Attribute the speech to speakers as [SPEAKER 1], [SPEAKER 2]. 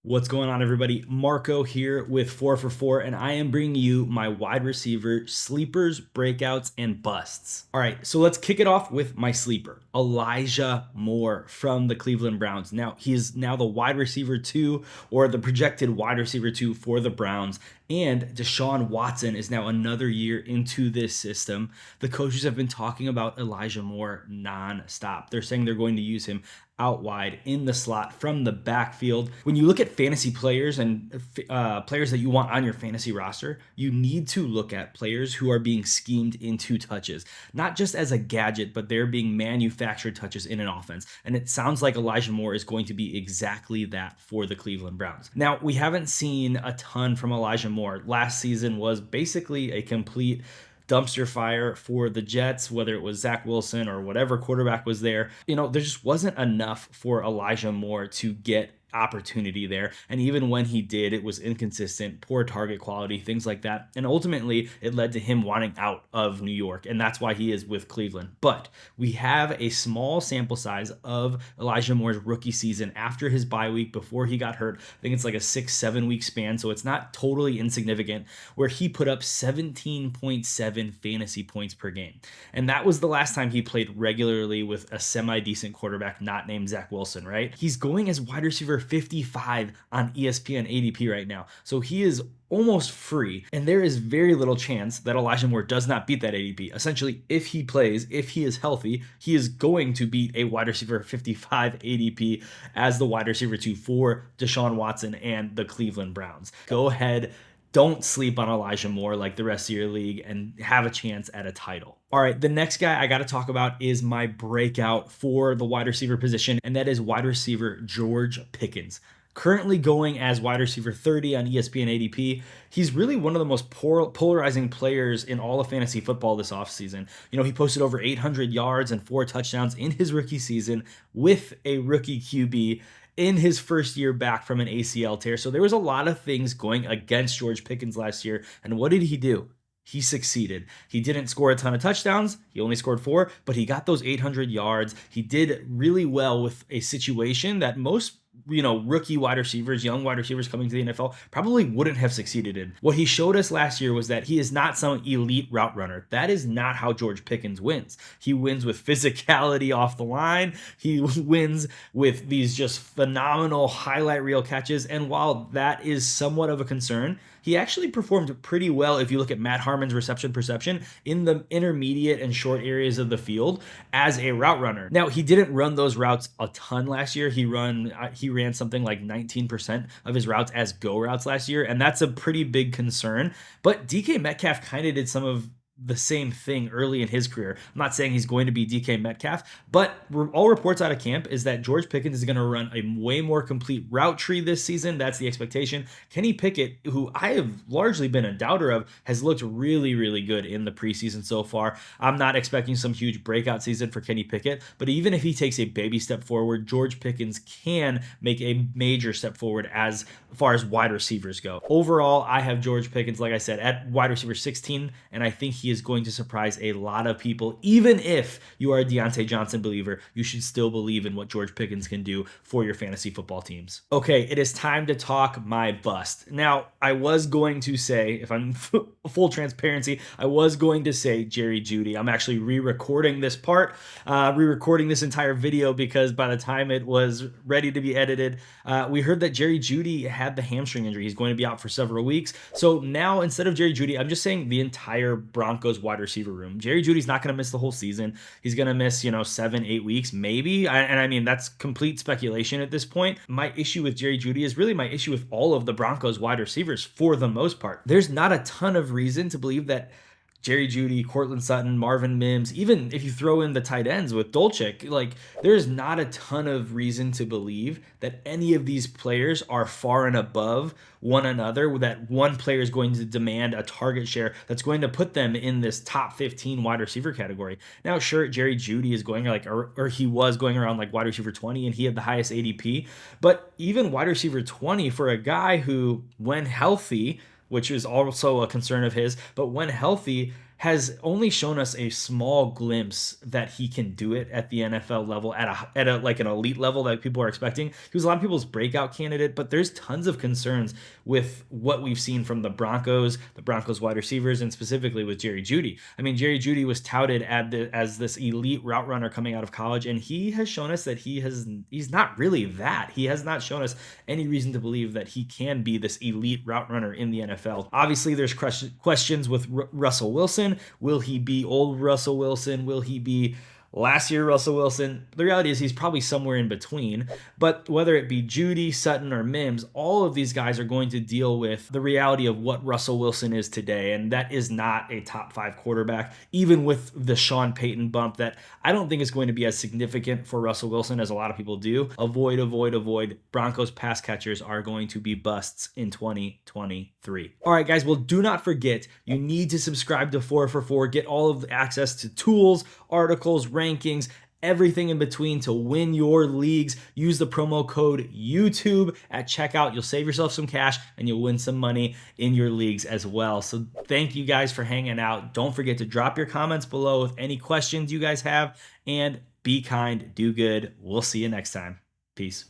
[SPEAKER 1] What's going on, everybody? Marco here with 4 for 4, and I am bringing you my wide receiver sleepers, breakouts, and busts. All right, so let's kick it off with my sleeper, Elijah Moore from the Cleveland Browns. Now, he is now the wide receiver 2, or the projected wide receiver 2 for the Browns. And Deshaun Watson is now another year into this system. The coaches have been talking about Elijah Moore nonstop. They're saying they're going to use him out wide in the slot from the backfield. When you look at fantasy players and players that you want on your fantasy roster, you need to look at players who are being schemed into touches, not just as a gadget, but they're being manufactured touches in an offense. And it sounds like Elijah Moore is going to be exactly that for the Cleveland Browns. Now, we haven't seen a ton from Elijah Moore. Last season was basically a complete dumpster fire for the Jets, whether it was Zach Wilson or whatever quarterback was there. There just wasn't enough for Elijah Moore to get opportunity there. And even when he did, it was inconsistent, poor target quality, things like that. And ultimately, it led to him wanting out of New York. And that's why he is with Cleveland. But we have a small sample size of Elijah Moore's rookie season after his bye week, before he got hurt. I think it's like a 6-7 week span. So it's not totally insignificant, where he put up 17.7 fantasy points per game. And that was the last time he played regularly with a semi-decent quarterback not named Zach Wilson, right? He's going as wide receiver 55 on ESPN ADP right now. So he is almost free, and there is very little chance that Elijah Moore does not beat that ADP. Essentially, if he plays, if he is healthy, he is going to beat a wide receiver 55 ADP as the wide receiver 2 for Deshaun Watson and the Cleveland Browns. Go ahead, don't sleep on Elijah Moore like the rest of your league, and have a chance at a title. All right, the next guy I got to talk about is my breakout for the wide receiver position, and that is wide receiver George Pickens. Currently going as wide receiver 30 on ESPN ADP. He's really one of the most polarizing players in all of fantasy football this offseason. He posted over 800 yards and 4 touchdowns in his rookie season with a rookie QB in his first year back from an ACL tear. So there was a lot of things going against George Pickens last year. And what did he do? He succeeded. He didn't score a ton of touchdowns. He only scored 4, but he got those 800 yards. He did really well with a situation that most rookie wide receivers, young wide receivers coming to the NFL probably wouldn't have succeeded in. What he showed us last year was that he is not some elite route runner. That is not how George Pickens wins. He wins with physicality off the line. He wins with these just phenomenal highlight reel catches. And while that is somewhat of a concern, he actually performed pretty well if you look at Matt Harmon's reception perception in the intermediate and short areas of the field as a route runner. Now, he didn't run those routes a ton last year. He ran something like 19% of his routes as go routes last year, and that's a pretty big concern. But DK Metcalf kind of did some of the same thing early in his career. I'm not saying he's going to be DK Metcalf, but all reports out of camp is that George Pickens is going to run a way more complete route tree this season. That's the expectation. Kenny Pickett, who I have largely been a doubter of, has looked really, really good in the preseason so far. I'm not expecting some huge breakout season for Kenny Pickett, but even if he takes a baby step forward, George Pickens can make a major step forward as far as wide receivers go. Overall, I have George Pickens, like I said, at wide receiver 16, and I think he is going to surprise a lot of people. Even if you are a Deontay Johnson believer, you should still believe in what George Pickens can do for your fantasy football teams. Okay, it is time to talk my bust. Now, I was going to say, if I'm full transparency, I was going to say Jerry Jeudy. I'm actually re-recording this part, re-recording this entire video, because by the time it was ready to be edited, we heard that Jerry Jeudy had the hamstring injury. He's going to be out for several weeks. So now, instead of Jerry Jeudy, I'm just saying the entire Broncos wide receiver room. Jerry Jeudy's not going to miss the whole season. He's going to miss, 7-8 weeks, maybe. And I mean, that's complete speculation at this point. My issue with Jerry Jeudy is really my issue with all of the Broncos wide receivers for the most part. There's not a ton of reason to believe that Jerry Jeudy, Courtland Sutton, Marvin Mims, even if you throw in the tight ends with Dolchik, there's not a ton of reason to believe that any of these players are far and above one another, that one player is going to demand a target share that's going to put them in this top 15 wide receiver category. Now, sure, Jerry Jeudy is going or he was going around like wide receiver 20, and he had the highest ADP, but even wide receiver 20 for a guy who, when healthy, which is also a concern of his, but when healthy, has only shown us a small glimpse that he can do it at the NFL level at a like an elite level that people are expecting. He was a lot of people's breakout candidate, but there's tons of concerns with what we've seen from the Broncos wide receivers, and specifically with Jerry Jeudy. I mean, Jerry Jeudy was touted as this elite route runner coming out of college, and he has shown us that he's not really that. He has not shown us any reason to believe that he can be this elite route runner in the NFL. Obviously, there's questions with Russell Wilson. Will he be old Russell Wilson? Will he be last year Russell Wilson? The reality is he's probably somewhere in between. But whether it be Jeudy, Sutton, or Mims, all of these guys are going to deal with the reality of what Russell Wilson is today, and that is not a top 5 quarterback, even with the Sean Payton bump that I don't think is going to be as significant for Russell Wilson as a lot of people do. Avoid, avoid, avoid. Broncos pass catchers are going to be busts in 2023. All right, guys, well, do not forget, you need to subscribe to 4 for 4, get all of the access to tools, articles, rankings, everything in between to win your leagues. Use the promo code YouTube at checkout. You'll save yourself some cash and you'll win some money in your leagues as well. So thank you guys for hanging out. Don't forget to drop your comments below with any questions you guys have, and be kind, do good. We'll see you next time. Peace.